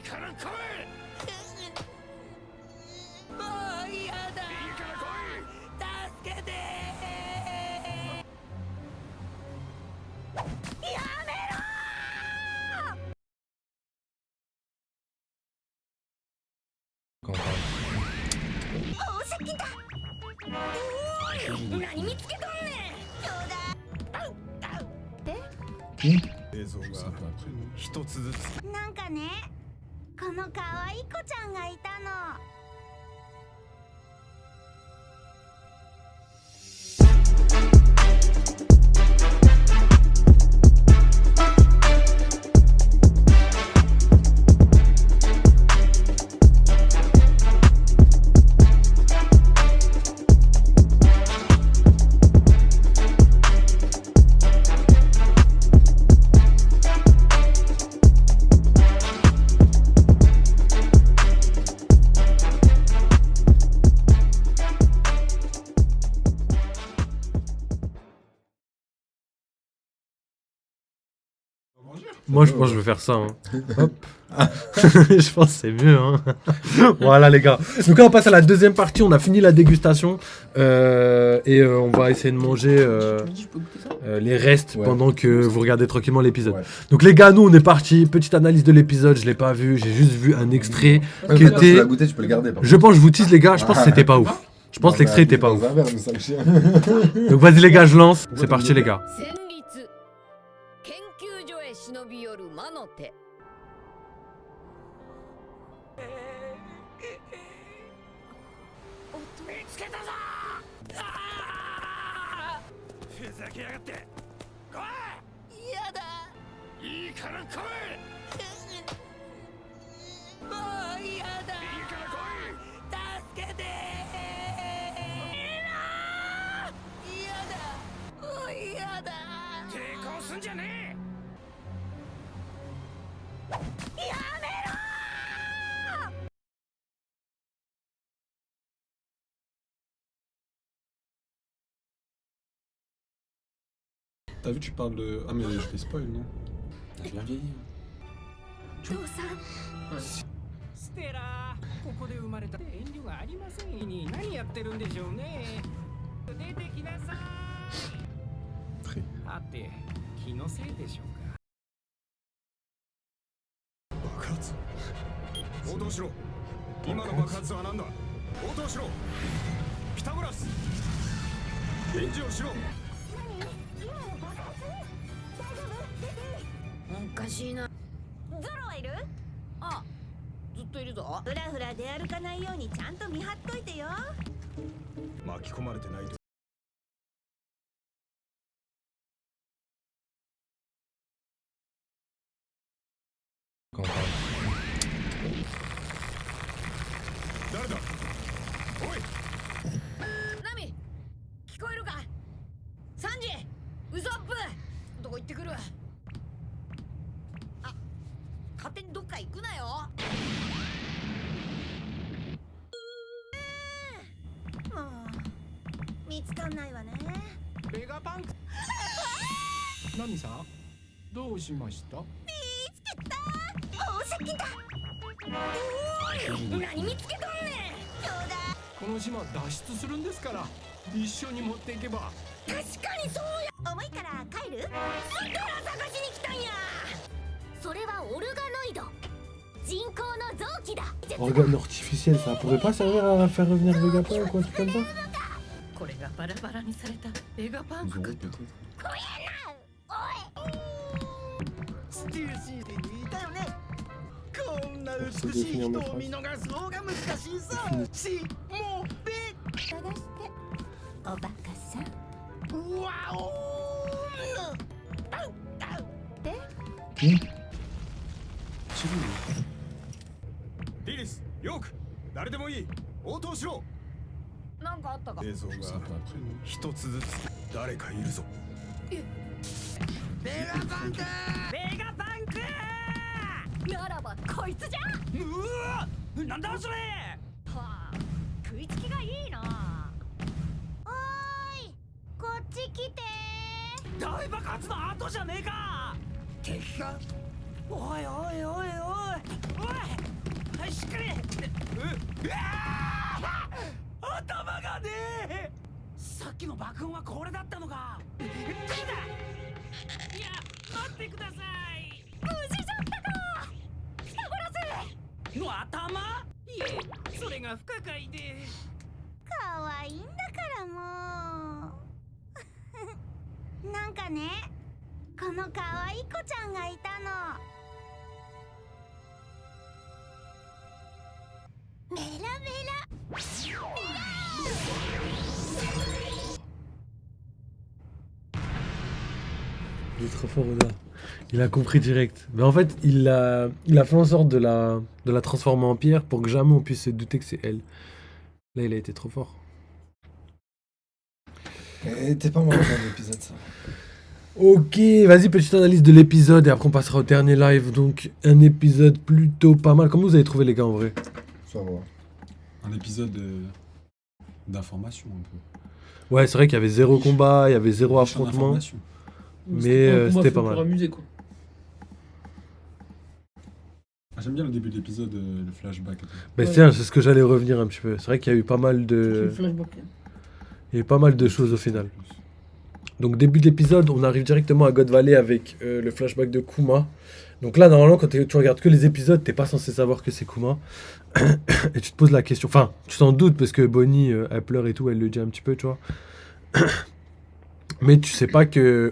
から来い。もう嫌だ。いいから来助けて。やめろー。宝石だ。何見つけとんねん。ちょうだい。映像が一つずつ。なんかね、この可愛い子ちゃんがいたの。Moi, je pense que je vais faire ça. Hein. Hop. Je pense que c'est mieux. Hein. Voilà, les gars. Donc là, on passe à la deuxième partie. On a fini la dégustation. On va essayer de manger les restes pendant que vous regardez tranquillement l'épisode. Donc, les gars, nous, on est parti. Petite analyse de l'épisode. Je l'ai pas vu. J'ai juste vu un extrait qui était. Tu l'as goûté, tu peux le garder. Je pense, je vous tease, les gars. Je pense que c'était pas ouf. Je pense que l'extrait était pas ouf. Donc, vas-y, les gars, je lance. C'est parti, les gars. 忍び寄る魔の手。見つけたぞ。ふざけやがって。来い。やだ。いいから来い。もう嫌だ。いいから来い。助けて。嫌だ。もう嫌だ。抵抗すんじゃねえ。やめろー。T'as vu, tu parles de. Ah, mais je fais spoil, non? T'as bien vieilli. 父さん。ステラー、ここで生まれた遠慮がありませんに何やってるんでしょうね。出てきなさい。はて、気のせいでしょうか。爆発。応答しろ。今の爆発は何だ。応答しろ。ピタゴラス。返事をしろ。おかしいな。ゾロはいる？あ、ずっといるぞ。ふらふら出歩かないようにちゃんと見張っといてよ。巻き込まれてないと。誰だ。おい。ナミ、聞こえるか。サンジ、ウソップ、どこ行ってくる。あ、勝手にどっか行くなよ。もう見つかんないわね。ベガパンク。ナミさん、どうしました？見つけた。宝石だ。何見つけとんねん。ちょうだい。この島脱出するんですから、一緒に持っていけば。確かにそうや。重いから帰る？だから探しに来たんや。それはオルガノイド。人工の臓器だ。Organe artificiel, ça pourrait pas servir à faire revenir Vegapunk ou un truc comme ça? これがバラバラにされたベガパンクかと。こやな。おい。スティールシーで言いたよね。こんな美しい人を見逃す方が難しいさ。しもべ。探しておバカさん。わおで。リリス、ヨーク、誰でもいい。応答しろ。なんかあったか。映像が一つずつ。誰かいるぞ。ベガパンク。ベガパンク。ならばこいつじゃ。うわ、なんだそれ。はあ、食いつきがいいな。おーい、こっち来て。大爆発の後じゃねえか。敵か。おいおいおいおいおい。頭がねえ。さっきの爆音はこれだったのか。誰だ。いや待ってください。無事じゃったか。ピタゴラス。の頭？いえ、それが不可解で。かわいいんだからもう。なんかね、このかわいい子ちゃんがいたの。メラメラ。Il est trop fort, Oda. Il a compris direct. Mais en fait, il a fait en sorte de la transformer en pierre pour que jamais on puisse se douter que c'est elle. Là, il a été trop fort. Et t'es pas mal dans l'épisode, ça. Ok, vas-y, petite analyse de l'épisode et après on passera au dernier live. Donc, un épisode plutôt pas mal. Comment vous avez trouvé, les gars, en vrai? Ça va. Un épisode d'information un peu. Ouais, c'est vrai qu'il y avait zéro combat, il y avait zéro Riche en affrontement. informations. Mais c'était pas mal. Pour amuser, quoi. Ah, j'aime bien le début de l'épisode, le flashback. Et tout. Mais Ouais. tiens, c'est ce que j'allais revenir un petit peu. C'est vrai qu'il y a eu pas mal Le de... flashback. Il y a eu pas mal de choses au final. Donc début de l'épisode, on arrive directement à God Valley avec le flashback de Kuma. Donc là, normalement, quand tu regardes que les épisodes, t'es pas censé savoir que c'est Kuma. Et tu te poses la question. Enfin, tu t'en doutes parce que Bonnie, elle pleure et tout, elle le dit un petit peu, tu vois. Mais tu sais pas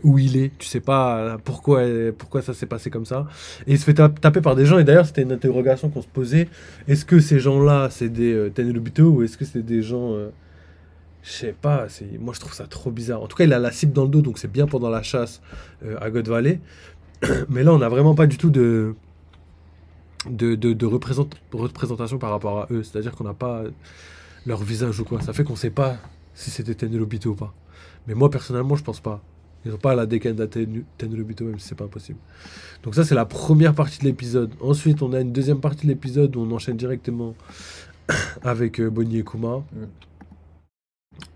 où il est, tu sais pas pourquoi ça s'est passé comme ça. Et il se fait taper par des gens, et d'ailleurs c'était une interrogation qu'on se posait. Est-ce que ces gens-là, c'est des Tenryubito ou est-ce que c'est des gens... je sais pas, moi je trouve ça trop bizarre. En tout cas, il a la cible dans le dos, donc c'est bien pendant la chasse à God Valley. Mais là, on n'a vraiment pas du tout de représentation par rapport à eux. C'est-à-dire qu'on n'a pas leur visage ou quoi. Ça fait qu'on sait pas si c'était Tenryubito ou pas. Mais moi, personnellement, je pense pas. Ils n'ont pas la dégaine de Tenryubito, même si c'est pas impossible. Donc ça, c'est la première partie de l'épisode. Ensuite, on a une deuxième partie de l'épisode où on enchaîne directement avec Bonnie et Kuma.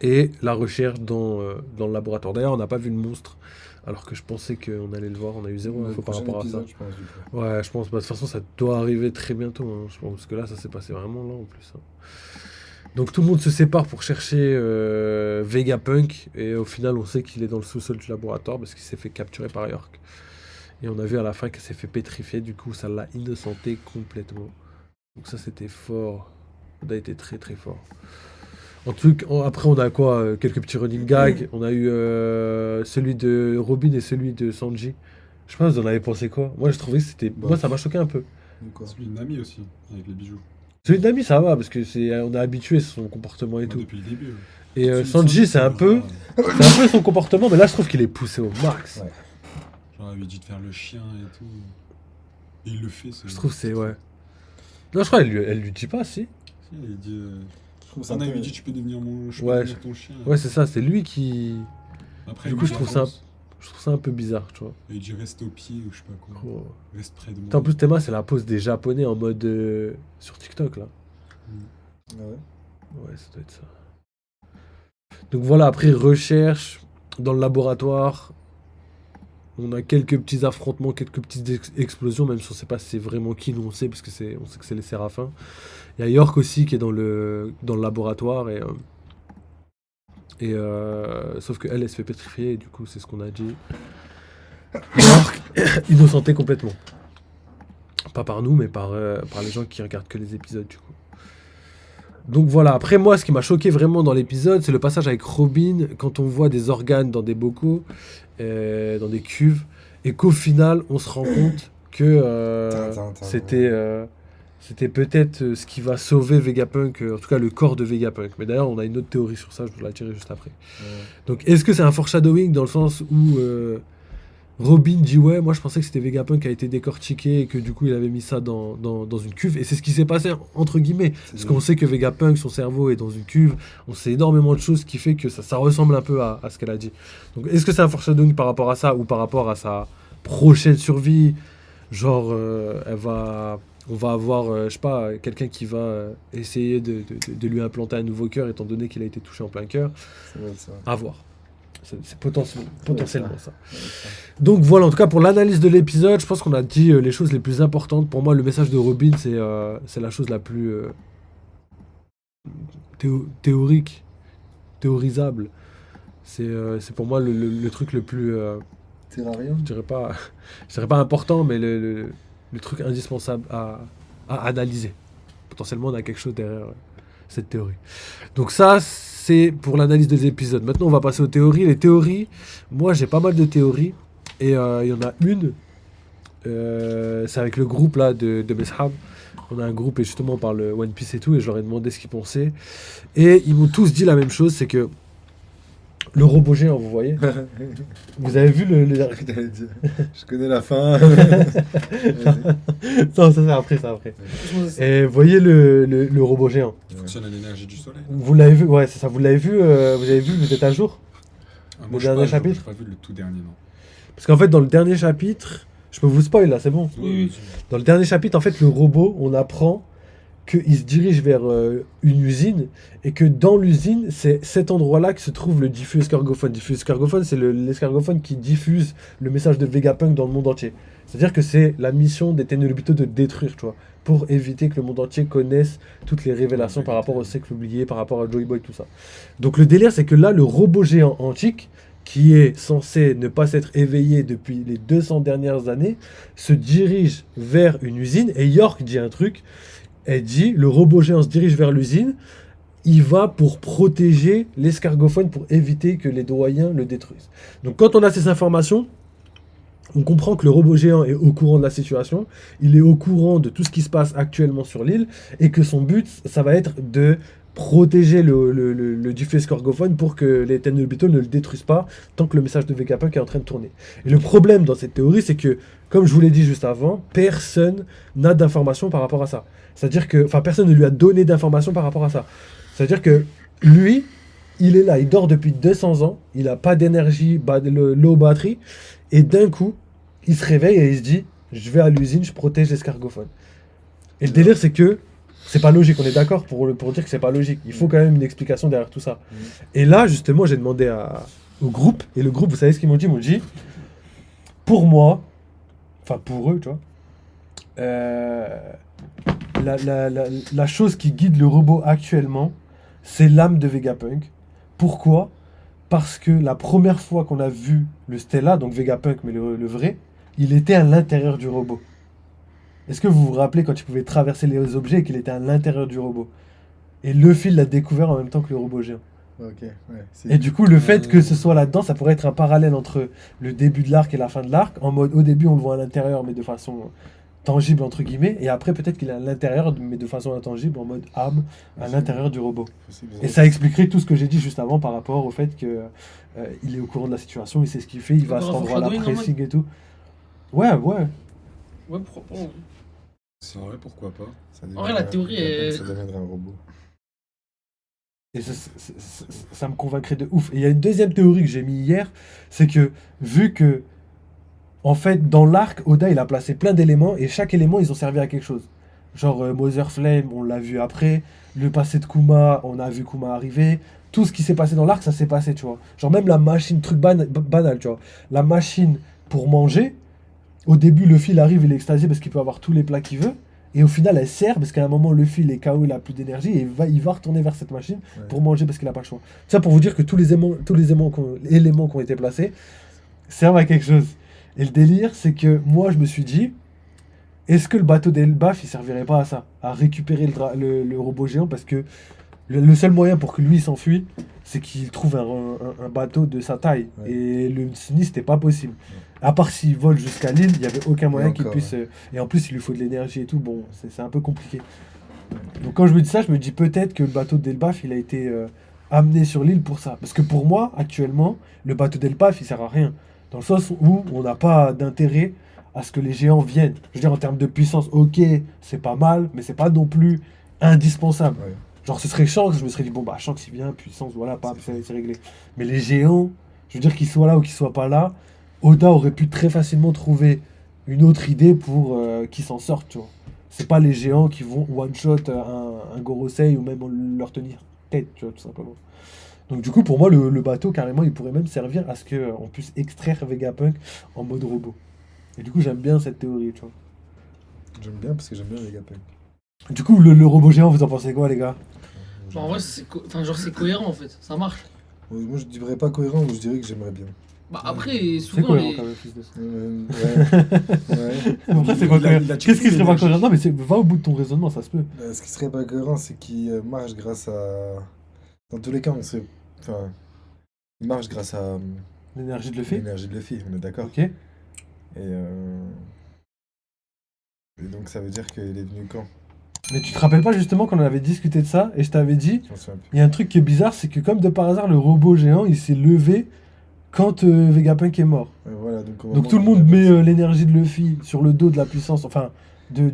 Et la recherche dans le laboratoire. D'ailleurs, on n'a pas vu le monstre, alors que je pensais qu'on allait le voir. On a eu zéro info par rapport à ça. Je pense, du coup. Ouais, je pense. Bah, de toute façon, ça doit arriver très bientôt, hein, je pense. Parce que là, ça s'est passé vraiment là, en plus. Hein. Donc tout le monde se sépare pour chercher Vegapunk. Et au final, on sait qu'il est dans le sous-sol du laboratoire parce qu'il s'est fait capturer par York. Et on a vu à la fin qu'il s'est fait pétrifier. Du coup, ça l'a innocenté complètement. Donc ça, c'était fort. Ça a été très très fort. Après, on a quoi quelques petits running gags. On a eu celui de Robin et celui de Sanji. Je sais pas, vous en avez pensé quoi? Moi, je trouvais que c'était... Bah, Moi, ça m'a choqué un peu. Quoi. Celui de Nami aussi, avec les bijoux. Celui de Nami, ça va, parce que on est habitué à son comportement et Ouais, tout. depuis le début. Et Celui de Sanji, c'est un peu son comportement, mais là, je trouve qu'il est poussé au max. Ouais. Genre, il lui dit de faire le chien et tout. Et il le fait. Je trouve que c'est... Ouais. Non, je crois elle lui dit pas, si. Si, il dit... Je trouve ça un Sana peu- lui dit tu peux devenir Ouais, ton chien. Ouais, c'est ça, c'est lui qui... Après, Du il coup, lui je trouve ça avance. un peu bizarre, tu vois. Et il dit reste au pied ou je sais pas quoi. Oh. Reste près de moi. Putain, en plus, Théma, c'est la pose des Japonais en mode... sur TikTok, là. Ah ouais. Ouais, ça doit être ça. Donc voilà, après recherche dans le laboratoire. On a quelques petits affrontements, quelques petites explosions, même si on sait pas si c'est vraiment qui, nous on sait, parce que on sait que c'est les Séraphins. Il y a York aussi qui est dans le laboratoire, sauf qu'elle se fait pétrifier, et du coup c'est ce qu'on a dit. York, innocenté complètement. Pas par nous, mais par les gens qui regardent que les épisodes, du coup. Donc voilà, après moi, ce qui m'a choqué vraiment dans l'épisode, c'est le passage avec Robin, quand on voit des organes dans des bocaux, dans des cuves, et qu'au final, on se rend compte que c'était peut-être ce qui va sauver Vegapunk, en tout cas le corps de Vegapunk. Mais d'ailleurs, on a une autre théorie sur ça, je vous la dirai juste après. Ouais. Donc est-ce que c'est un foreshadowing dans le sens où Robin dit ouais, moi je pensais que c'était Vegapunk qui a été décortiqué et que du coup il avait mis ça dans une cuve, et c'est ce qui s'est passé entre guillemets, parce qu'on sait que Vegapunk, son cerveau est dans une cuve, on sait énormément de choses qui fait que ça ressemble un peu à ce qu'elle a dit. Donc est-ce que c'est un foreshadowing par rapport à ça ou par rapport à sa prochaine survie, genre on va avoir, je sais pas, quelqu'un qui va essayer de lui implanter un nouveau cœur étant donné qu'il a été touché en plein cœur. Ça va être ça. À voir. C'est potentiellement ça. Donc voilà, en tout cas pour l'analyse de l'épisode, je pense qu'on a dit les choses les plus importantes. Pour moi, le message de Robin, c'est la chose la plus théorisable. C'est pour moi le truc le plus... Terrarium. je dirais pas important, mais le truc indispensable à analyser. Potentiellement, on a quelque chose derrière cette théorie. Donc ça, c'est pour l'analyse des épisodes. Maintenant, on va passer aux théories. Les théories, moi, j'ai pas mal de théories. Et il y en a une, c'est avec le groupe là de Meshab. On a un groupe et justement on parle One Piece et tout, et je leur ai demandé ce qu'ils pensaient. Et ils m'ont tous dit la même chose, c'est que le robot géant, vous voyez, vous avez vu Je connais la fin. Non, ça c'est après, Et vous voyez le robot géant. Il fonctionne à l'énergie du soleil. Vous l'avez vu, ouais, c'est ça, vous l'avez vu, vous êtes à jour? Ah, Le dernier chapitre. J'ai pas vu le tout dernier, non. Parce qu'en fait, dans le dernier chapitre, je peux vous spoil là, c'est bon. Oui. Dans le dernier chapitre, en fait, le robot, on apprend qu'il se dirige vers une usine et que dans l'usine, c'est cet endroit-là que se trouve le diffus escargophone. Diffus escargophone, c'est l'escargophone qui diffuse le message de Vegapunk dans le monde entier. C'est-à-dire que c'est la mission des Tenryubito de détruire, tu vois, pour éviter que le monde entier connaisse toutes les révélations par rapport au siècle oublié, par rapport à Joy Boy, tout ça. Donc le délire, c'est que là, le robot géant antique, qui est censé ne pas s'être éveillé depuis les 200 dernières années, se dirige vers une usine, et York dit un truc. Elle dit, le robot géant se dirige vers l'usine, il va pour protéger l'escargophone, pour éviter que les doyens le détruisent. Donc quand on a ces informations, on comprend que le robot géant est au courant de la situation, il est au courant de tout ce qui se passe actuellement sur l'île, et que son but, ça va être de protéger le diffus escargophone pour que les Tenryubito ne le détruisent pas tant que le message de Vegapunk est en train de tourner. Et le problème dans cette théorie, c'est que, comme je vous l'ai dit juste avant, personne n'a d'informations par rapport à ça. C'est-à-dire que, enfin, personne ne lui a donné d'informations par rapport à ça. C'est-à-dire que lui, il est là, il dort depuis 200 ans, il n'a pas d'énergie, low batterie, et d'un coup, il se réveille et il se dit, je vais à l'usine, je protège l'escargophone. Et le délire, c'est que c'est pas logique, on est d'accord pour dire que c'est pas logique. Il faut quand même une explication derrière tout ça. Et là, justement, j'ai demandé au groupe, et le groupe, vous savez ce qu'ils m'ont dit? Ils m'ont dit, pour moi, enfin pour eux, tu vois, la chose qui guide le robot actuellement, c'est l'âme de Vegapunk. Pourquoi? Parce que la première fois qu'on a vu le Stella, donc Vegapunk, mais le vrai, il était à l'intérieur du robot. Est-ce que vous vous rappelez quand il pouvait traverser les objets et qu'il était à l'intérieur du robot? Et Luffy l'a découvert en même temps que le robot géant. Ok, ouais. Et du coup, le fait que ce soit là-dedans, ça pourrait être un parallèle entre le début de l'arc et la fin de l'arc. En mode, au début, on le voit à l'intérieur, mais de façon tangible, entre guillemets. Et après, peut-être qu'il est à l'intérieur, mais de façon intangible, en mode âme, à l'intérieur du robot. Et ça expliquerait tout ce que j'ai dit juste avant par rapport au fait que il est au courant de la situation, il sait ce qu'il fait, il va à cet endroit-là, pressing et tout. Ouais. Ouais, pourquoi pas. C'est vrai, pourquoi pas. En vrai, la théorie est... Ça deviendrait un robot. Et ça me convaincrait de ouf. Et il y a une deuxième théorie que j'ai mis hier, c'est que vu que, en fait, dans l'arc, Oda, il a placé plein d'éléments, et chaque élément, ils ont servi à quelque chose. Genre Mother Flame, on l'a vu après, le passé de Kuma, on a vu Kuma arriver, tout ce qui s'est passé dans l'arc, ça s'est passé, tu vois. Genre même la machine, truc banal, tu vois. La machine pour manger, au début, Luffy, il arrive, il est extasié parce qu'il peut avoir tous les plats qu'il veut. Et au final, elle sert parce qu'à un moment, Luffy, il est KO, il a plus d'énergie et il va retourner vers cette machine pour manger parce qu'il n'a pas le choix. Ça pour vous dire que tous les éléments qui ont été placés servent à quelque chose. Et le délire, c'est que moi, je me suis dit, est-ce que le bateau d'Elbaf, il servirait pas à ça? À récupérer le robot géant? Parce que le seul moyen pour que lui s'enfuit, c'est qu'il trouve un bateau de sa taille. Ouais. Et le Sunny, c'était pas possible. À part s'il vole jusqu'à l'île, il n'y avait aucun moyen qu'il puisse... et en plus, il lui faut de l'énergie et tout. Bon, c'est un peu compliqué. Donc quand je me dis ça, je me dis peut-être que le bateau d'Elbaf, il a été amené sur l'île pour ça. Parce que pour moi, actuellement, le bateau d'Elbaf, il sert à rien. Dans le sens où on n'a pas d'intérêt à ce que les géants viennent. Je veux dire, en termes de puissance, ok, c'est pas mal, mais c'est pas non plus indispensable. Ouais. Genre, ce serait Shanks, je me serais dit, bon, bah, Shanks, il vient, puissance, voilà, c'est réglé. Mais les géants, je veux dire, qu'ils soient là ou qu'ils soient pas là, Oda aurait pu très facilement trouver une autre idée pour qu'ils s'en sortent, tu vois. C'est pas les géants qui vont one-shot un Gorosei ou même leur tenir tête, tu vois, tout simplement. Donc, du coup, pour moi, le bateau, carrément, il pourrait même servir à ce qu'on puisse extraire Vegapunk en mode robot. Et du coup, j'aime bien cette théorie, tu vois. J'aime bien parce que j'aime bien Vegapunk. Du coup, le robot géant, vous en pensez quoi, les gars? Genre, en vrai, enfin, genre, c'est cohérent en fait, ça marche. Moi, je dirais pas cohérent, mais je dirais que j'aimerais bien. Bah, après, C'est souvent, cohérent les. quand même, fils de. Ouais. Après, c'est pas Il a- cohérent. il a Qu'est-ce qui checké serait pas l'énergie. cohérent? Non, mais va au bout de ton raisonnement, ça se peut. Ce qui serait pas cohérent, c'est qu'il marche grâce à. Dans tous les cas, on sait. Enfin, il marche grâce à L'énergie de Luffy. l'énergie de Luffy, on est d'accord. Ok. Et donc, ça veut dire qu'il est venu quand? Mais tu te rappelles pas justement qu'on avait discuté de ça et je t'avais dit, Je m'en souviens plus. il y a un truc qui est bizarre, c'est que comme de par hasard, le robot géant, il s'est levé quand Vegapunk est mort. Ouais, voilà, donc, au Donc moment tout le où monde il a met fait ça. l'énergie de Luffy sur le dos de la puissance, enfin, du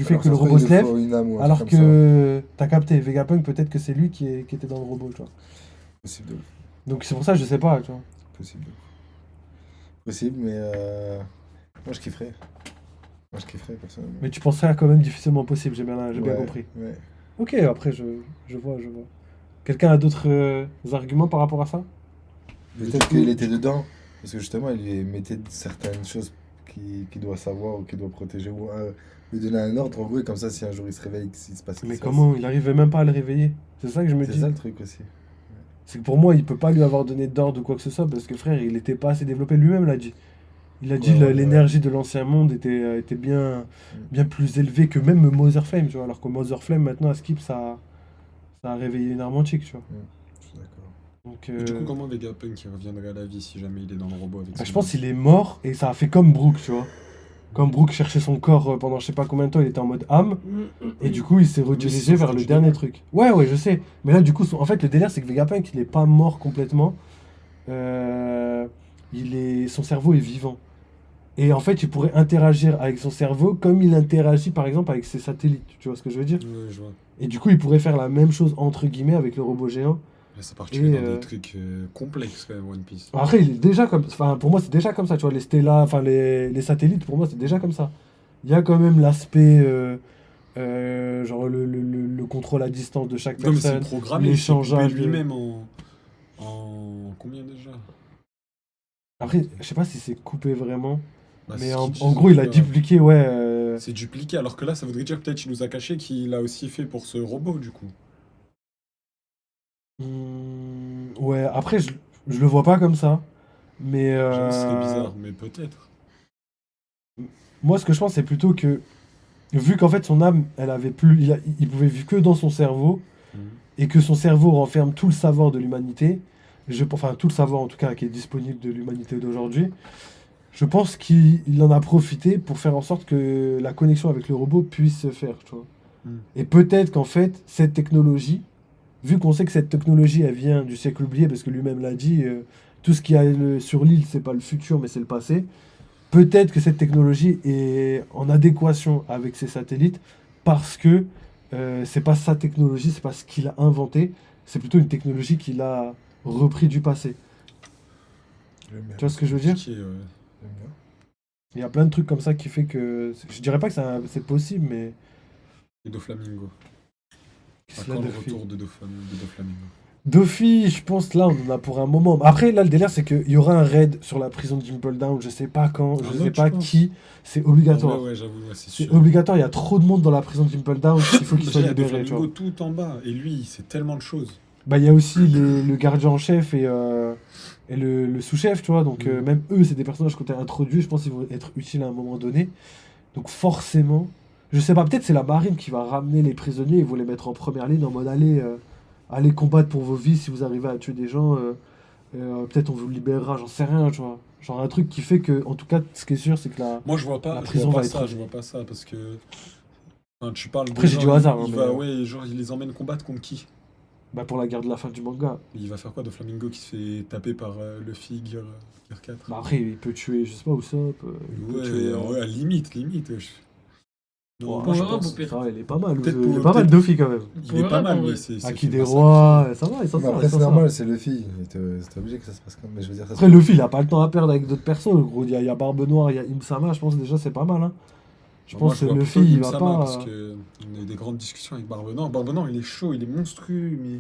fait Alors, que le ça se trouve, robot il se lui lève, faut une âme ou un alors truc comme ça. que t'as capté, Vegapunk, peut-être que c'est lui qui était dans le robot, tu vois. Possible de ouf. Donc c'est pour ça, je sais pas, tu vois. Possible de ouf. Possible, mais. Moi, je kifferais. Moi, je kifferais, personnellement. Mais tu penserais quand même difficilement possible, j'ai bien Ouais, compris. Ouais. Ok, après, je vois. Quelqu'un a d'autres arguments par rapport à ça? Peut-être qu'il était dedans, parce que justement, il lui mettait certaines choses qu'il doit savoir ou qu'il doit protéger, ou lui donner un ordre, en gros, et comme ça, si un jour il se réveille, s'il se passe quelque Mais chose. comment? Il arrivait même pas à le réveiller. C'est ça que je me C'est dis. ça le truc aussi. C'est que pour moi, il peut pas lui avoir donné d'ordre ou quoi que ce soit, parce que frère, il était pas assez développé, lui-même l'a dit. Il a dit Ouais, ouais, l'énergie de l'ancien monde était bien plus élevée que même Motherflame, tu vois. Alors que Motherflame, maintenant, à Skip, ça a réveillé une armantique, tu vois. Je suis d'accord. Donc, Et du coup, comment Vegapunk il reviendrait à la vie si jamais il est dans le robot avec bah, son je pense âme qu'il est mort et ça a fait comme Brook, tu vois. Comme Brook cherchait son corps pendant je sais pas combien de temps, il était en mode âme. Et du coup, il s'est redirigé sauf vers que le tu dernier démons. truc. Ouais, je sais. Mais là, du coup, en fait, le délire, c'est que Vegapunk, il est pas mort complètement. Son cerveau est vivant. Et en fait, il pourrait interagir avec son cerveau comme il interagit, par exemple, avec ses satellites. Tu vois ce que je veux dire? Ouais, je vois. Et du coup, il pourrait faire la même chose, entre guillemets, avec le robot géant. Là, ça partirait dans Et, des trucs complexes quand même, One Piece. Après, il est déjà comme... Enfin, pour moi, c'est déjà comme ça, tu vois. Les Stella, enfin, les satellites, pour moi, c'est déjà comme ça. Il y a quand même l'aspect... genre le contrôle à distance de chaque Non, mais c'est personne. programmé, il s'est coupé l'échangeage de- lui-même en combien déjà? Après, je sais pas si c'est coupé vraiment, Bah, mais c'est en, ce qu'ils en disent, gros, il a quoi. dupliqué, ouais. C'est dupliqué, alors que là, ça voudrait dire peut-être qu'il nous a caché qu'il a aussi fait pour ce robot, du coup. Ouais, après, je le vois pas comme ça, mais J'avoue, ce serait bizarre, mais peut-être. moi, ce que je pense, c'est plutôt que, vu qu'en fait, son âme, elle avait plus, il pouvait vivre que dans son cerveau, et que son cerveau renferme tout le savoir de l'humanité, enfin tout le savoir en tout cas qui est disponible de l'humanité d'aujourd'hui, je pense qu'il en a profité pour faire en sorte que la connexion avec le robot puisse se faire, tu vois. Et peut-être qu'en fait, cette technologie, vu qu'on sait que cette technologie, elle vient du siècle oublié, parce que lui-même l'a dit, tout ce qu'il y a sur l'île, c'est pas le futur, mais c'est le passé, peut-être que cette technologie est en adéquation avec ses satellites, parce que c'est pas sa technologie, c'est pas ce qu'il a inventé, c'est plutôt une technologie qu'il a repris du passé. J'aime bien. Tu vois ce que je veux dire? Qui est, J'aime bien. Il y a plein de trucs comme ça qui fait que... Je dirais pas que c'est possible, mais... et Doflamingo. Qu'est-ce À qu'il a quand le de fait retour de Doflamingo? Doffy, je pense là, on en a pour un moment. Après, là, le délire, c'est qu'il y aura un raid sur la prison de Dimple Down, je sais pas quand, je Un sais autre, pas je pense. qui, c'est obligatoire. Ouais, j'avoue, ouais, c'est C'est sûr. obligatoire, il y a trop de monde dans la prison de Dimple Down, il faut qu'il Déjà, soit il y a libéré, tu Doflamingo vois. tout en bas, et lui, c'est tellement de choses. Bah, il y a aussi le gardien en chef et le sous-chef, tu vois, donc même eux, c'est des personnages qu'on t'a introduits, je pense qu'ils vont être utiles à un moment donné. Donc forcément, je sais pas, peut-être c'est la marine qui va ramener les prisonniers et vous les mettre en première ligne en mode allez combattre pour vos vies si vous arrivez à tuer des gens, peut-être on vous libérera, j'en sais rien, tu vois. Genre un truc qui fait que, en tout cas, ce qui est sûr, c'est que la... Moi, je vois pas, La je prison vois va pas ça, être- je vois pas ça, parce que... Enfin, tu parles Après, de j'ai genre, du hasard, il hein, va, mais- ouais, genre, il les emmène combattre contre qui? Bah, pour la guerre de la fin du manga. Il va faire quoi, Doflamingo qui se fait taper par Luffy, Gear 4? Bah après, il peut tuer, je sais pas, Usopp, il peut tuer... Ouais, limite. Non, Ouais, moi, je Power Up, pense... au pire. Ça va, il est pas mal, Peut-être il est pour- pas mal peut-être- Doffy quand même. Il est pas Ouais, mal, ouais. mais c'est... Aki des pas ça. rois, ça va, il s'en Mais sort. après, il s'en c'est sort. normal, c'est Luffy. C'est obligé que ça se passe comme. Mais je veux dire, ça se Après, Luffy, il a pas le temps à perdre avec d'autres persos, gros. Il y a Barbe Noire, il y a Imsama, je pense déjà c'est pas mal. Hein. Je Moi, pense que vois Luffy, plutôt il va Im-sama, pas. parce que on a eu des grandes discussions avec Barbe Noire. Barbe Noire, il est chaud, il est monstrueux, mais...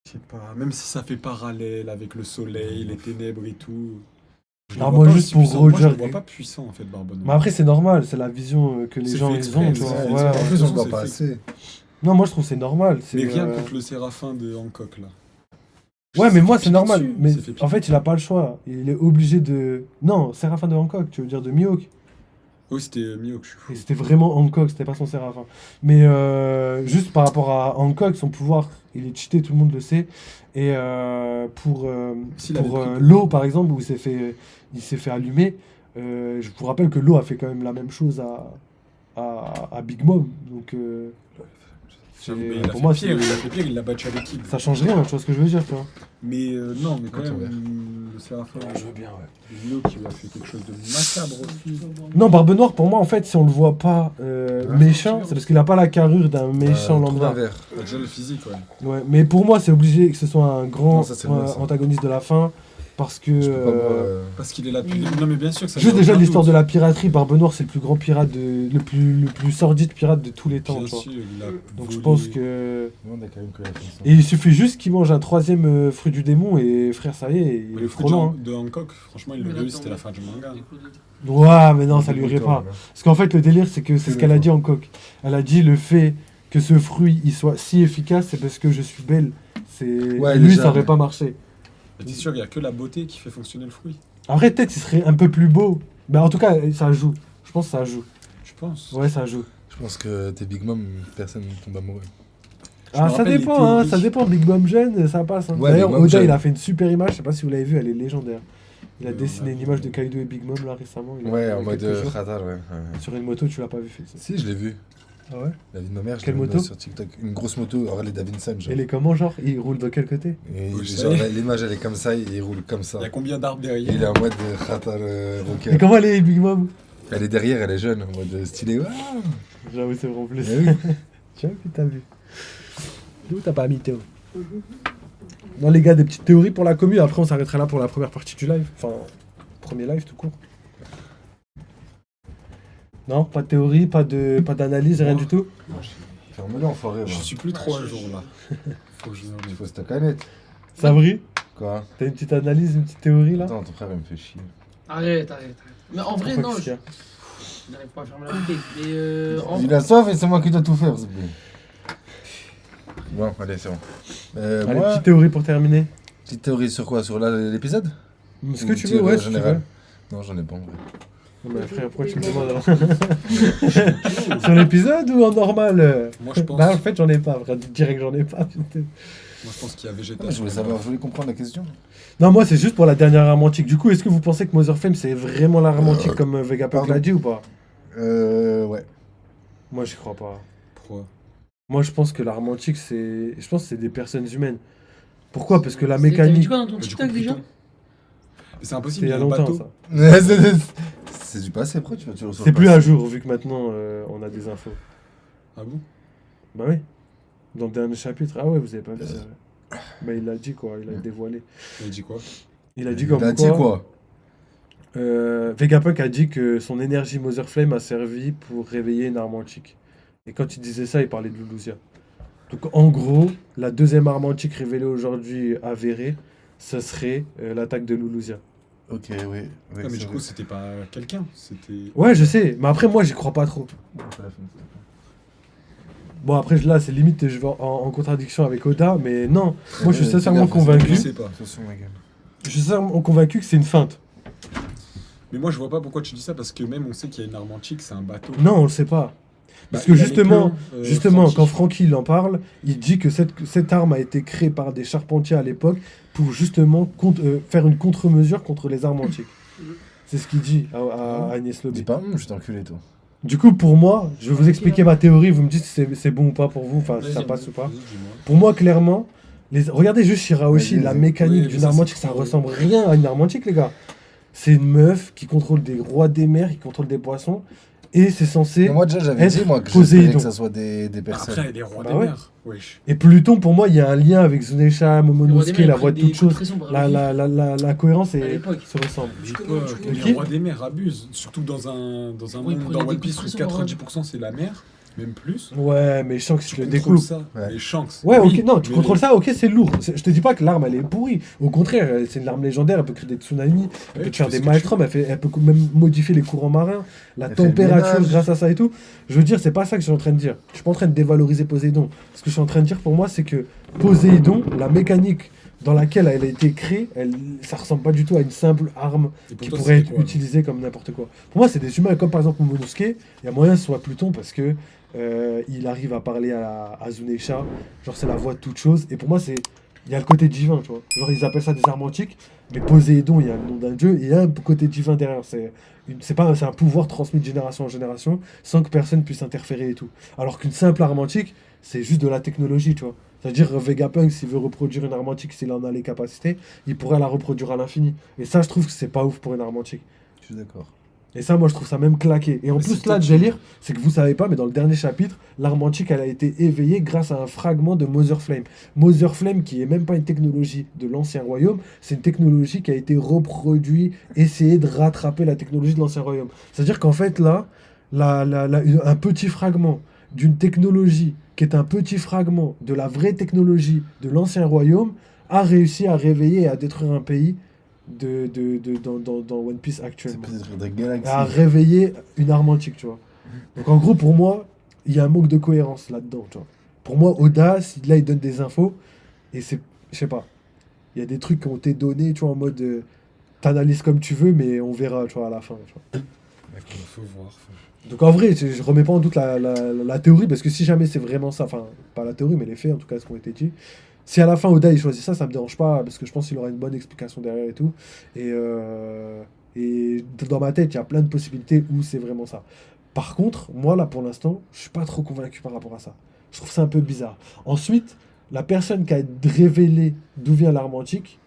Je sais pas, même si ça fait parallèle avec le soleil, les ténèbres et tout... Je le Non, vois moi, pas juste aussi pour puissant. Moi, je le Roger- vois pas puissant, en fait, Barbe Noire. Mais après, c'est normal, c'est la vision que les C'est gens fait ils exprès, ont, tu c'est vois. fait Ouais, exprès. En plus, on le c'est voit pas fait. assez. Non, moi je trouve que c'est normal. Mais rien euh, contre le Séraphin de Hancock, là. Ouais, mais moi fait c'est piquer normal. dessus, Mais il s'est fait piquer. en fait, il a pas le choix. Il est obligé de. Non, Séraphin de Hancock, tu veux dire de Mihawk. Oui, c'était Mihawk, je suis fou. Et c'était vraiment Hancock, c'était pas son Séraphin. Mais juste par rapport à Hancock, son pouvoir, il est cheaté, tout le monde le sait. Et S'il avait pour pris- l'eau, par exemple, où il s'est fait allumer, je vous rappelle que l'eau a fait quand même la même chose à Big Mom. Donc, c'est- Mais il a pour fait moi, pire, il c'est- a fait pire, il l'a battu avec qui? ça change rien, tu vois ce que je veux dire, tu vois. Mais non, mais quand Quand on même, le Séraphin, Je veux bien, ouais. Mihawk, il a fait quelque chose de macabre aussi. Non, Barbe Noire, pour moi, en fait, si on le voit pas méchant, c'est c'est parce qu'il a pas la carrure d'un méchant lambda. Vert. Bah, déjà le physique, ouais. Ouais, mais pour moi, c'est obligé que ce soit un grand Non, ça, c'est bon, ça. antagoniste de la fin, parce que... Je peux pas voir, Parce qu'il est là depuis. Non, mais bien sûr que ça. Juste fait déjà aucun l'histoire doute. de la piraterie, Barbe Noire, c'est le plus grand pirate, le plus sordide pirate de tous les temps, Bien tu vois. sûr, il a Donc je volé. pense que... Non, on a quand même que la fin. Et il suffit juste qu'il mange un troisième fruit du démon, et frère, ça y est, il Mais est le trop fruit loin. de Hancock, franchement, il Mais le réussit, attends, c'était la fin du manga. Ouais, mais non, ça lui irait pas. Parce qu'en fait, le délire, c'est que c'est ce qu'elle a dit en coq. Elle a dit le fait que ce fruit il soit si efficace, c'est parce que je suis belle. Ouais, Lui, déjà, ça aurait ouais. pas marché. Mais t'es sûr, il n'y a que la beauté qui fait fonctionner le fruit. Après, peut-être il serait un peu plus beau. Mais en tout cas, ça joue. Je pense que ça joue. Je pense. Ouais, ça joue. Je pense que t'es Big Mom, personne ne tombe amoureux. Je me Ah, ça rappelle les dépend, hein, théories. ça dépend. Big Mom jeune, ça passe. Hein. Ouais, D'ailleurs, Big Mom Oda, jeune. il a fait une super image. Je sais pas si vous l'avez vu, elle est légendaire. Il a Ouais, dessiné on a une vu, image de ouais. Kaido et Big Mom là récemment. il y a- Ouais, il y a en mode quelques jours. Khatar, ouais. Sur une moto, tu l'as pas vu, fait. Si, je l'ai vu. Ah ouais. La vie de ma mère, je Quelle l'ai vu moto sur TikTok. Une grosse moto, Harley Davidson, genre. Elle est comment, genre il roule de quel côté? Et Ouais, je genre, sais. l'image, elle est comme ça, et il roule comme ça. Il y a combien d'arbres Et derrière? il est en mode Khatar Et rocker. comment elle est, Big Mom? Elle est derrière, elle est jeune, en mode stylé. Ah J'avoue, c'est vraiment plus. Mais oui. Tu vois que t'as vu. D'où t'as pas mis Théo? Non, les gars, des petites théories pour la commu. Après, on s'arrêtera là pour la première partie du live. Enfin, premier live tout court. Non, pas de théorie, pas d'analyse, rien du tout. Ferme-le, enfoiré. Je suis plus trop à jour là. Faut que je Il faut se canette. Sabri, Quoi? t'as une petite analyse, une petite théorie là? Attends, ton frère, il me fait chier. Arrête. Mais en vrai, Pourquoi non, qu'est-ce qu'il y a je n'arrive pas à fermer la bouteille. Mais Il a soif et c'est moi qui dois tout faire, s'il te plaît. Bon, allez, c'est bon. Allez, Moi, petite théorie pour terminer. petite théorie sur quoi? Sur l'épisode? Ce Ou que tu veux, théorie ouais, en si tu veux. général? Non, j'en ai pas en vrai. Non, mais frère, pourquoi tu me demandes alors Sur l'épisode ou en normal? Moi je pense, Bah, en fait, j'en ai pas, frère. Direct, j'en ai pas. putain. moi, je pense qu'il y a Ah, végétation. mais je voulais savoir, je voulais comprendre la question. Non, moi, c'est juste pour la dernière arme antique. Du coup, est-ce que vous pensez que Mother Flame, c'est vraiment l'arme antique comme Vegapunk pardon. l'a dit ou pas? Ouais. Moi, j'y crois pas. Pourquoi? Moi, je pense que l'arme antique, c'est. Je pense que c'est des personnes humaines. Pourquoi? Parce que la T'avais dit mécanique. quoi dans ton Mais du TikTok coup, déjà Pluton. Mais c'est impossible, C'est il y a un longtemps, bateau. ça. C'est du passé, après, tu vas toujours sur C'est le plus passé. à jour, vu que maintenant, on a des infos. Ah bon? Bah oui. Dans le dernier chapitre. Ah ouais, vous avez pas vu ça. Bah, il l'a dit, quoi. Il a dévoilé. Il a dit quoi? Il a dit Il comme a dit quoi? Vegapunk a dit que son énergie Mother Flame a servi pour réveiller une arme antique. Et quand il disait ça, il parlait de Lulusia. Donc en gros, la deuxième arme antique révélée aujourd'hui avérée, ce serait l'attaque de Lulusia. Ok, oui. oui Ah, mais c'est du vrai. coup, c'était pas quelqu'un, c'était. Ouais, je sais, mais après moi j'y crois pas trop. Bon après là c'est limite je vais en contradiction avec Oda, mais non, moi je suis sincèrement Je convaincu. sais pas. Attention, ma gueule. Je suis sincèrement convaincu que c'est une feinte. Mais moi, je vois pas pourquoi tu dis ça parce que même on sait qu'il y a une arme antique, c'est un bateau. Non, on le sait pas. Parce Bah, que il y a les justement, plans, justement, Franky. quand Franky il en parle, il dit que cette arme a été créée par des charpentiers à l'époque pour justement faire une contre-mesure contre les armes antiques. C'est ce qu'il dit à Agnès Lobby. Dis pas, je t'ai enculé, toi. Du coup, pour moi, je vais vous expliquer ma théorie, vous me dites si c'est bon ou pas pour vous, enfin si ça Vas-y, passe ou pas. Vas-y, dis-moi. Pour moi, clairement, regardez juste Shirahoshi, Vas-y, la vas-y. mécanique Oui, mais d'une ça, arme c'est antique, ça trop- ressemble rien à une arme antique, les gars. C'est une meuf qui contrôle des rois des mers, qui contrôle des poissons, et c'est censé... Mais moi, déjà, j'avais être dit, moi, que Poséidon. j'espérais que ça soit des personnes. Après, il y a des rois Bah des ouais. mers. Wesh. Et Pluton, pour moi, il y a un lien avec Zunesha, Momonosuke, la voix de toute chose. La cohérence À est, l'époque. se ressemble. Dis Tu pas connais- tu que connais les qui rois des mers abusent. Surtout dans un Oui, monde, prenez dans des One coups de Piece où pression, 90% c'est la mer. même plus. Ouais, mais Shanks, Tu je le contrôles découpe. ça. Ouais. Les Shanks. Ouais, oui, ok, non, tu mais- contrôles ça, ok, c'est lourd. Je te dis pas que l'arme, elle est pourrie. Au contraire, c'est une arme légendaire, elle peut créer des tsunamis, elle Ouais, peut te tu faire fais des ce que tu maelstrom, elle peut même modifier les courants marins, la Elle fait le température ménage. grâce à ça et tout. Je veux dire, c'est pas ça que je suis en train de dire. Je suis pas en train de dévaloriser Poséidon. Ce que je suis en train de dire pour moi, c'est que Poséidon, la mécanique dans laquelle elle a été créée, ça ressemble pas du tout à une simple arme Et pour qui toi, pourrait c'est être quoi, alors utilisée comme n'importe quoi. Pour moi, c'est des humains comme par exemple Momonosuke. Il y a moyen que ce soit Pluton parce que il arrive à parler à Zunesha. Genre, c'est la voix de toute chose. Et pour moi, il y a le côté divin, tu vois. Genre, ils appellent ça des armes antiques. Mais Poséidon, il y a le nom d'un dieu et il y a un côté divin derrière. C'est un pouvoir transmis de génération en génération sans que personne puisse interférer et tout. Alors qu'une simple arme antique, c'est juste de la technologie, tu vois. C'est-à-dire Vegapunk, s'il veut reproduire une arme antique, s'il en a les capacités, il pourrait la reproduire à l'infini. Et ça, je trouve que c'est pas ouf pour une arme antique. Je suis d'accord. Et ça, moi, je trouve ça même claqué. Et en Mais plus, c'est là, le touché. délire, c'est que vous savez pas, mais dans le dernier chapitre, l'arme antique, elle a été éveillée grâce à un fragment de Mother Flame. Mother Flame, qui est même pas une technologie de l'ancien royaume, c'est une technologie qui a été reproduite, essayée de rattraper la technologie de l'ancien royaume. C'est-à-dire qu'en fait, là, un petit fragment d'une technologie qui est un petit fragment de la vraie technologie de l'ancien royaume a réussi à réveiller et à détruire un pays dans One Piece C'est actuellement. peut-être des galaxies. À réveiller une arme antique, tu vois. Donc en gros, pour moi, il y a un manque de cohérence là-dedans, tu vois. Pour moi, Oda, là, il donne des infos, et c'est, je sais pas, il y a des trucs qui ont été donnés, tu vois, en mode, t'analyses comme tu veux, mais on verra, tu vois, à la fin, tu vois. Faut voir. Donc en vrai, je remets pas en doute la théorie, parce que si jamais c'est vraiment ça, enfin, pas la théorie, mais les faits, en tout cas, ce qui ont été dit, si à la fin Oda il choisit ça, ça me dérange pas, parce que je pense qu'il aura une bonne explication derrière et tout. Et dans ma tête, il y a plein de possibilités où c'est vraiment ça. Par contre, moi là pour l'instant, je suis pas trop convaincu par rapport à ça. Je trouve ça un peu bizarre. Ensuite, la personne qui a révélé d'où vient l'arme antique,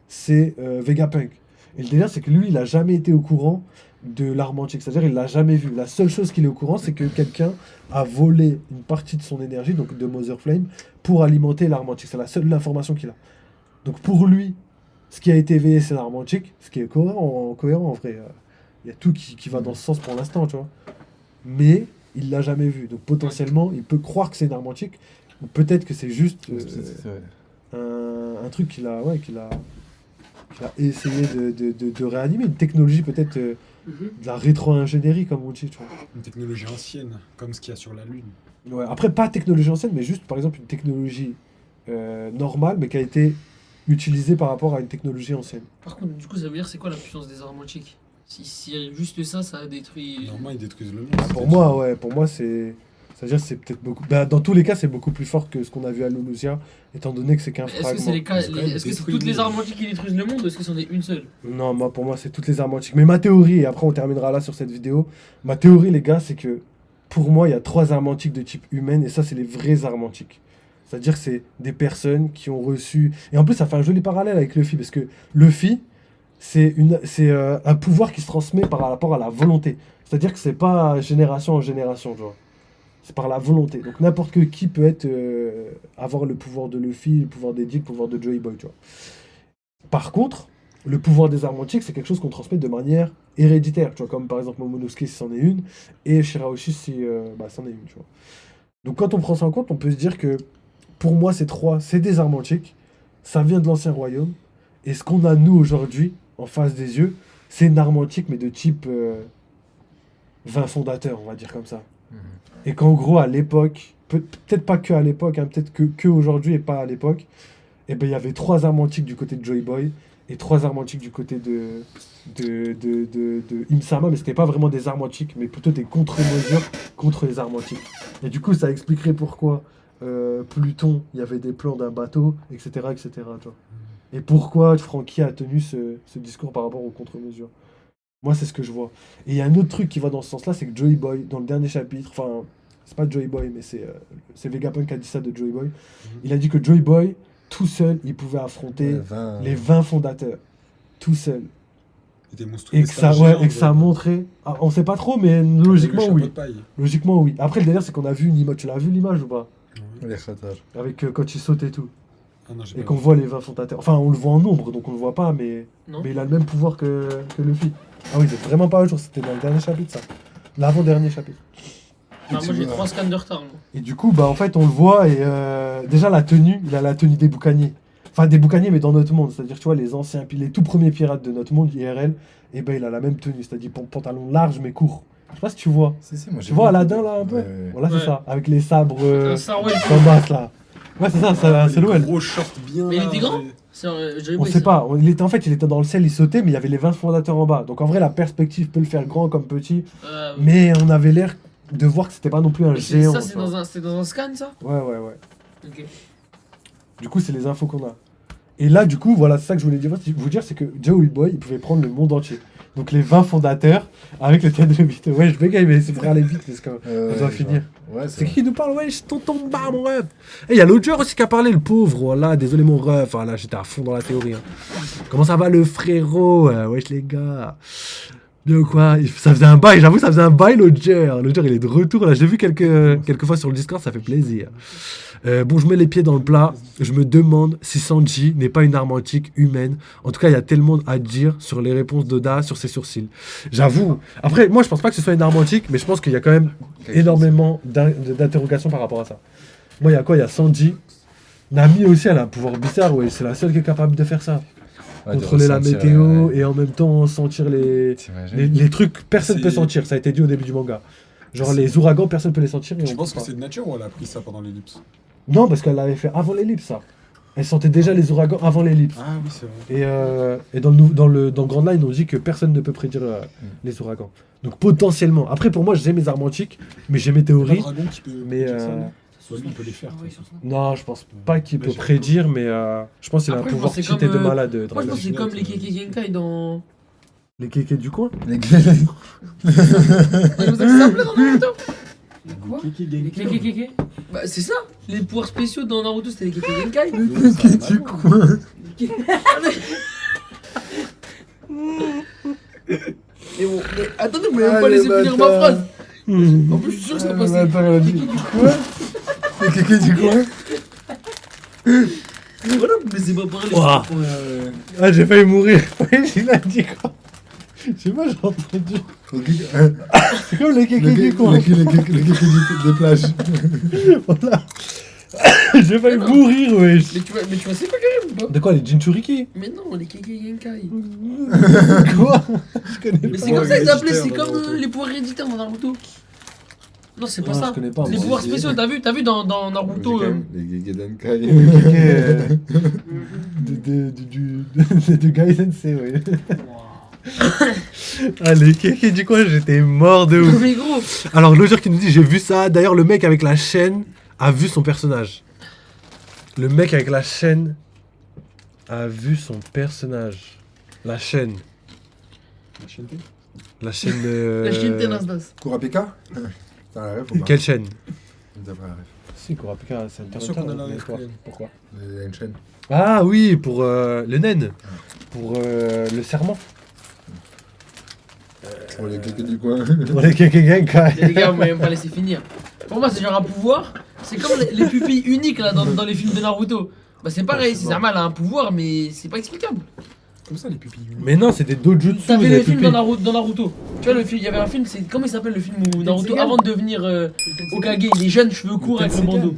c'est Vegapunk. Et le délire, c'est que lui, il a jamais été au courant de l'arme antique. C'est-à-dire, il l'a jamais vu. La seule chose qu'il est au courant, c'est que quelqu'un a volé une partie de son énergie, donc de Mother Flame, pour alimenter l'arme antique. C'est la seule information qu'il a. Donc pour lui, ce qui a été éveillé, c'est l'arme antique, ce qui est cohérent en vrai. Il y a tout qui va dans ce sens pour l'instant, tu vois. Mais il l'a jamais vu. Donc potentiellement, il peut croire que c'est une arme antique, ou peut-être que c'est juste C'est vrai. un truc qu'il a essayé de réanimer. Une technologie peut-être de la rétro-ingénierie, comme on dit, tu vois. Une technologie ancienne, comme ce qu'il y a sur la Lune. Ouais, après, pas technologie ancienne, mais juste, par exemple, une technologie normale, mais qui a été utilisée par rapport à une technologie ancienne. Par contre, du coup, ça veut dire c'est quoi la puissance des armes antiques? Si juste ça, ça a détruit. Normalement, ils détruisent le monde. Ah, pour moi, c'est... C'est-à-dire c'est peut-être beaucoup... Bah, dans tous les cas, c'est beaucoup plus fort que ce qu'on a vu à Lulusia, étant donné que c'est qu'un Est-ce que fragment. c'est les cas, Ils ont quand même est-ce que c'est détruit toutes le les monde. armes antiques qui détruisent le monde ou est-ce que c'en est une seule? Non, moi, pour moi, c'est toutes les armes antiques. Mais ma théorie, et après on terminera là sur cette vidéo, ma théorie, les gars, c'est que pour moi, il y a 3 armes antiques de type humaine, et ça, c'est les vraies armes antiques. C'est-à-dire que c'est des personnes qui ont reçu... Et en plus, ça fait un joli parallèle avec Luffy, parce que Luffy, c'est un pouvoir qui se transmet par rapport à la volonté. C'est-à-dire que c'est pas génération en génération, tu vois. C'est par la volonté. Donc n'importe qui peut avoir le pouvoir de Luffy, le pouvoir d'Eddie, le pouvoir de Joy Boy, tu vois. Par contre, le pouvoir des armes antiques, c'est quelque chose qu'on transmet de manière héréditaire, tu vois, comme par exemple Momonosuke si c'en est une, et Shirahoshi si c'en est une, tu vois. Donc quand on prend ça en compte, on peut se dire que pour moi, c'est des armes antiques, ça vient de l'ancien royaume, et ce qu'on a nous aujourd'hui, en face des yeux, c'est une arme antique, mais de type 20 fondateurs, on va dire comme ça. Et qu'en gros, à l'époque, peut-être pas que à l'époque, hein, peut-être que aujourd'hui et pas à l'époque, et ben il y avait 3 armes antiques du côté de Joy Boy et 3 armes antiques du côté de Im-sama, mais c'était pas vraiment des armes antiques, mais plutôt des contre-mesures contre les armes antiques. Et du coup, ça expliquerait pourquoi Pluton, il y avait des plans d'un bateau, etc., etc. Tu vois. Et pourquoi Frankie a tenu ce discours par rapport aux contre-mesures. Moi, c'est ce que je vois. Et il y a un autre truc qui va dans ce sens-là, c'est que Joy Boy, dans le dernier chapitre, enfin, c'est pas Joy Boy, mais c'est Vegapunk qui a dit ça de Joy Boy. Il a dit que Joy Boy, tout seul, il pouvait affronter les 20 fondateurs. Tout seul. C'était monstrueux. Et que ça a montré... Ah, on sait pas trop, mais logiquement, oui. Logiquement, oui. Après, le délire, c'est qu'on a vu une image. Tu l'as vu l'image ou pas? Les khatar. Avec quand il saute et tout. Ah non, j'ai Et pas qu'on vu. voit les 20 fondateurs. Enfin, on le voit en nombre, donc on le voit pas, mais Non. il a le même pouvoir que Luffy. Ah oui, c'est vraiment pas un jour, c'était dans le dernier chapitre, ça. L'avant-dernier chapitre. Moi j'ai 3 scans de retard. Moi. Et du coup, bah en fait, on le voit et déjà la tenue, il a la tenue des boucaniers. Enfin, des boucaniers, mais dans notre monde. C'est-à-dire, tu vois, les anciens, puis les tout premiers pirates de notre monde, IRL, et ben il a la même tenue. C'est-à-dire pantalon large mais court. Je sais pas si tu vois. Si, moi, j'ai Tu vois vu. Aladdin là un peu. Ouais, ouais. Voilà, Ouais. c'est ça. Avec les sabres Ça, ouais. en basse là. Ouais, c'est ça, c'est l'OL. Gros short bien. Mais il là, était grand mais- On sait pas. Il était, en fait, il était dans le sel, il sautait, mais il y avait les 20 fondateurs en bas. Donc en vrai, la perspective peut le faire grand comme petit. Mais on avait l'air de voir que c'était pas non plus un géant. Ça, tu c'est vois. dans un scan, ça? Ouais. Ok. Du coup, c'est les infos qu'on a. Et là, du coup, voilà, c'est ça que je voulais vous dire, c'est que Joey Boy, il pouvait prendre le monde entier. Donc les 20 fondateurs avec le théâtre de vite. Ouais, je bégaye, mais c'est pour aller vite parce qu'on doit finir. Ouais, C'est qui nous parle? Ouais, tonton bar, mon ref. Et il y a l'autre joueur aussi qui a parlé, le pauvre. Voilà, désolé, mon ref. Voilà, j'étais à fond dans la théorie. Hein. Comment ça va, le frérot? Wesh, les gars. Bien ou quoi? Ça faisait un bail, j'avoue, ça faisait un bail, l'autre joueur. L'autre joueur, il est de retour. Là, j'ai vu quelques fois sur le Discord, ça fait plaisir. Bon, je mets les pieds dans le plat. Je me demande si Sanji n'est pas une arme antique humaine. En tout cas, il y a tellement à dire sur les réponses d'Oda, sur ses sourcils. J'avoue. Après, moi, je pense pas que ce soit une arme antique, mais je pense qu'il y a quand même énormément d'interrogations par rapport à ça. Moi, il y a quoi? Il y a Sanji. Nami aussi, elle a un pouvoir bizarre. Ouais, c'est la seule qui est capable de faire ça. Ouais, de Contrôler la ressentir, météo et en même temps sentir T'imagines les trucs. Personne ne peut C'est- sentir. Ça a été dit au début du manga. Genre C'est- les ouragans, personne ne peut les sentir. Et Tu on penses peut que pas. c'est de nature ou elle a pris ça pendant l'ellipse? Non, parce qu'elle l'avait fait avant l'ellipse, ça. Elle sentait déjà les ouragans avant l'ellipse. Ah oui, c'est vrai. Et dans le Grand Line, on dit que personne ne peut prédire les ouragans. Donc potentiellement. Après, pour moi, j'ai mes armes antiques, mais j'ai mes Il y a pas théories. de dragon qui peut. Mais dire ça, euh, non Soit lui, il peut les faire. de toute façon. non, je pense pas qu'il peut j'ai- prédire, mais je pense qu'il a un Après, je pouvoir pense que c'est cheaté de comme, malade. Moi je Dragon. pense que c'est comme les Keke Genkai dans. Les kékés du coin. Les gars, C'est comme ça que ça s'appelait dans Naruto. Quoi Kiki Les Genkai. Keke Genkai. Bah c'est ça. Les pouvoirs spéciaux dans Naruto c'était les Keke Genkai. du coin. Mais bon, mais attendez, vous m'avez même pas laissé finir ma phrase. En plus je suis sûr que ça passait. Elle a dit quoi? Les kékés du coin. Voilà, vous me laissez pas parler. Ouah. Ah, j'ai failli mourir. Ouais, il a dit quoi? Je sais pas, j'ai entendu. C'est comme les kékés du coin. Les kékés des plages. Voilà. J'ai failli mourir, wesh. Mais tu vois c'est pas carré ou pas? De quoi, les Jinchuriki? Mais non, les Keke Genkai. Quoi? Je connais Mais pas. c'est comme ça qu'ils appelaient, c'est héréditaire comme dans Naruto. les pouvoirs héréditaires dans Naruto. Non, c'est pas Non, ça. je connais pas, Les moi. pouvoirs spéciaux, t'as vu dans Naruto Les kékés d'Ankai. Les kékés de Gai Sensei, ouais. Ah, les kékés du coin, j'étais mort de ouf. Mais gros, Alors, le joueur qui nous dit, j'ai vu ça. D'ailleurs, le mec avec la chaîne a vu son personnage. Le mec avec la chaîne a vu son personnage. La chaîne. La chaîne T. La chaîne. la chaîne Tenasdas. Kurapika? T'as la ref ou pas? Quelle chaîne? T'as pas la ref. Si, Kurapika, c'est Bien sûr qu'on a la ref, Pourquoi quand même. Pourquoi Il y a une chaîne. Ah oui, pour le naine. Pour le serment. Pour les kékés du coin. Pour les kékés Genkai. Les gars, vous m'avez même pas laissé finir. Pour moi, c'est genre un pouvoir. C'est comme les pupilles uniques là dans les films de Naruto. Bah, c'est pareil, c'est normal, elle a un pouvoir, mais c'est pas explicable. Comme ça, les pupilles. Mais non, c'est des dojutsu. T'as vu des le film pupilles. dans Naruto. Tu vois, le film, il y avait un film, c'est comment il s'appelle le film où Naruto, avant de devenir Hokage, les jeunes cheveux courts avec le bandeau.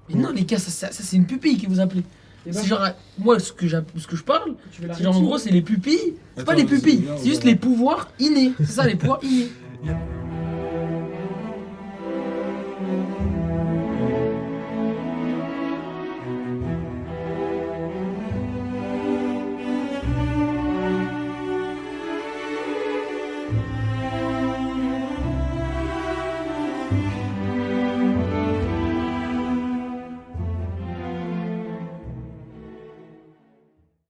Mais non, les gars, ça c'est une pupille que vous appelez. C'est genre, moi, ce que je parle, c'est genre en gros, c'est les pupilles. C'est pas les pupilles, c'est juste les pouvoirs innés. C'est ça, les pouvoirs innés.